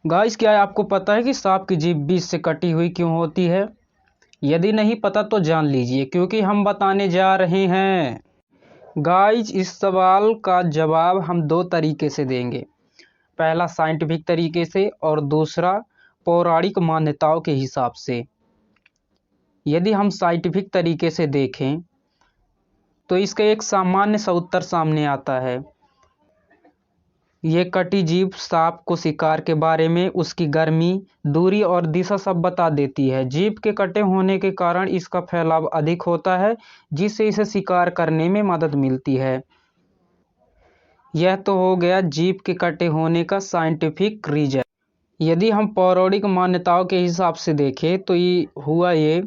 Guys, क्या आपको पता है कि सांप की जीभ बीच से कटी हुई क्यों होती है? यदि नहीं पता तो जान लीजिए, क्योंकि हम बताने जा रहे हैं। गाइस, इस सवाल का जवाब हम दो तरीके से देंगे। पहला साइंटिफिक तरीके से और दूसरा पौराणिक मान्यताओं के हिसाब से। यदि हम साइंटिफिक तरीके से देखें तो इसका एक सामान्य सा उत्तर सामने आता है। ये कटी जीभ सांप को शिकार के बारे में, उसकी गर्मी, दूरी और दिशा सब बता देती है। जीभ के कटे होने के कारण इसका फैलाव अधिक होता है, जिससे इसे शिकार करने में मदद मिलती है। यह तो हो गया जीभ के कटे होने का साइंटिफिक रीजन। यदि हम पौराणिक मान्यताओं के हिसाब से देखें तो ये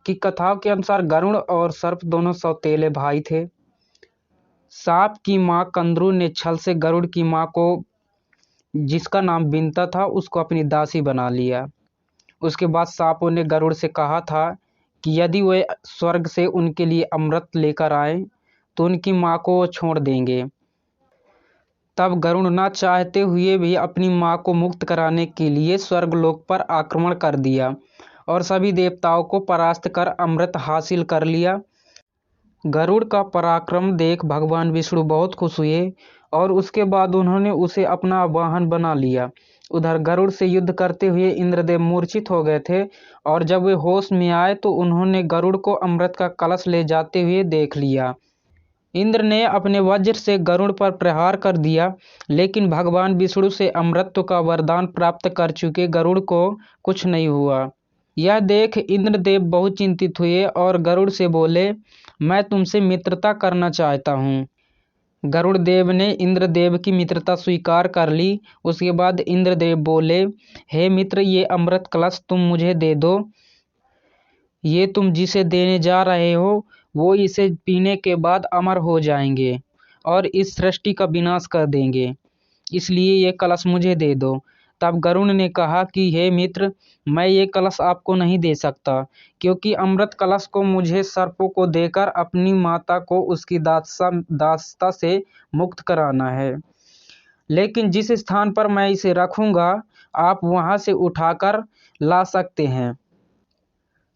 कि कथाओं के अनुसार गरुड़ और सर्प दोनों सौतेले भाई थे। सांप की मां कंदरू ने छल से गरुड़ की मां को, जिसका नाम बिनता था, उसको अपनी दासी बना लिया। उसके बाद सांपों ने गरुड़ से कहा था कि यदि वे स्वर्ग से उनके लिए अमृत लेकर आए तो उनकी मां को वो छोड़ देंगे। तब गरुड़ ना चाहते हुए भी अपनी मां को मुक्त कराने के लिए स्वर्गलोक पर आक्रमण कर दिया और सभी देवताओं को परास्त कर अमृत हासिल कर लिया। गरुड़ का पराक्रम देख भगवान विष्णु बहुत खुश हुए और उसके बाद उन्होंने उसे अपना वाहन बना लिया। उधर गरुड़ से युद्ध करते हुए इंद्रदेव मूर्छित हो गए थे और जब वे होश में आए तो उन्होंने गरुड़ को अमृत का कलश ले जाते हुए देख लिया। इंद्र ने अपने वज्र से गरुड़ पर प्रहार कर दिया, लेकिन भगवान विष्णु से अमृतत्व का वरदान प्राप्त कर चुके गरुड़ को कुछ नहीं हुआ। यह देख इंद्रदेव बहुत चिंतित हुए और गरुड़ से बोले, मैं तुमसे मित्रता करना चाहता हूँ। गरुड़ देव ने इंद्रदेव की मित्रता स्वीकार कर ली। उसके बाद इंद्रदेव बोले, हे मित्र, ये अमृत कलश तुम मुझे दे दो। ये तुम जिसे देने जा रहे हो वो इसे पीने के बाद अमर हो जाएंगे और इस सृष्टि का विनाश कर देंगे, इसलिए ये कलश मुझे दे दो। तब गरुड़ ने कहा कि हे मित्र, मैं ये कलश आपको नहीं दे सकता, क्योंकि अमृत कलश को मुझे सर्पों को देकर अपनी माता को उसकी दासता से मुक्त कराना है। लेकिन जिस स्थान पर मैं इसे रखूंगा आप वहां से उठाकर ला सकते हैं।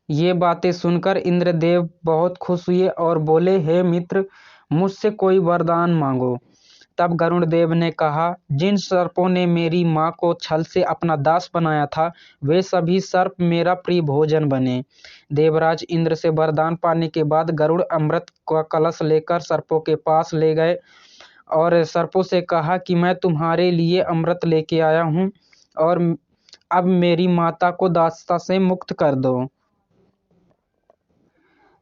ये बातें सुनकर इंद्रदेव बहुत खुश हुए और बोले, हे मित्र, मुझसे कोई वरदान मांगो। तब गरुड़ देव ने कहा, जिन सर्पों ने मेरी मां को छल से अपना दास बनाया था वे सभी सर्प मेरा प्रिय भोजन बने। देवराज इंद्र से वरदान पाने के बाद गरुड़ अमृत का कलश लेकर सर्पों के पास ले गए और सर्पों से कहा कि मैं तुम्हारे लिए अमृत लेके आया हूँ और अब मेरी माता को दासता से मुक्त कर दो।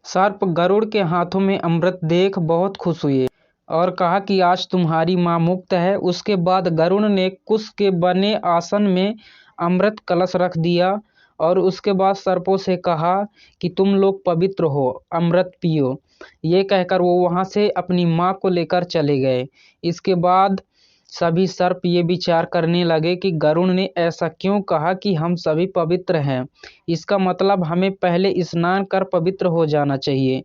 सर्प गरुड़ के हाथों में अमृत देख बहुत खुश हुए और कहा कि आज तुम्हारी मां मुक्त है। उसके बाद गरुड़ ने कुश के बने आसन में अमृत कलश रख दिया और उसके बाद सर्पों से कहा कि तुम लोग पवित्र हो, अमृत पियो। ये कहकर वो वहां से अपनी मां को लेकर चले गए। इसके बाद सभी सर्प ये विचार करने लगे कि गरुड़ ने ऐसा क्यों कहा कि हम सभी पवित्र हैं, इसका मतलब हमें पहले स्नान कर पवित्र हो जाना चाहिए।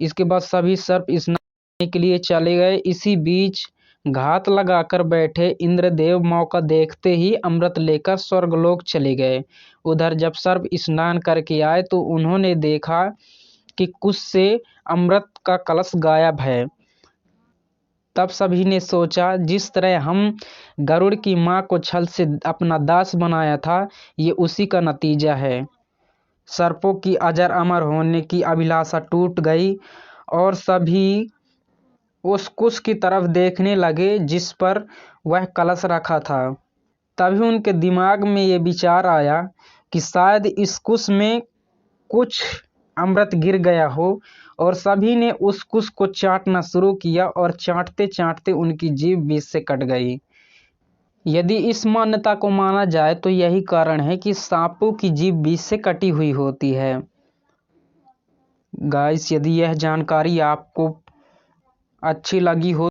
इसके बाद सभी सर्प स्नान करने के लिए चले गए। इसी बीच घात लगाकर बैठे इंद्रदेव मौका देखते ही अमृत लेकर स्वर्गलोक चले गए। उधर जब सर्प स्नान करके आए तो उन्होंने देखा कि कुश से अमृत का कलश गायब है। तब सभी ने सोचा, जिस तरह हम गरुड़ की मां को छल से अपना दास बनाया था, ये उसी का नतीजा है। सर्पों की अजर अमर होने की अभिलाषा टूट गई और सभी उस कुश की तरफ देखने लगे जिस पर वह कलश रखा था। तभी उनके दिमाग में ये विचार आया कि शायद इस कुश में कुछ अमृत गिर गया हो और सभी ने उस कुश को चाटना शुरू किया और चाटते चाटते उनकी जीभ बीच से कट गई। यदि इस मान्यता को माना जाए तो यही कारण है कि सांपों की जीभ बीच से कटी हुई होती है। गाइस, यदि यह जानकारी आपको अच्छी लगी हो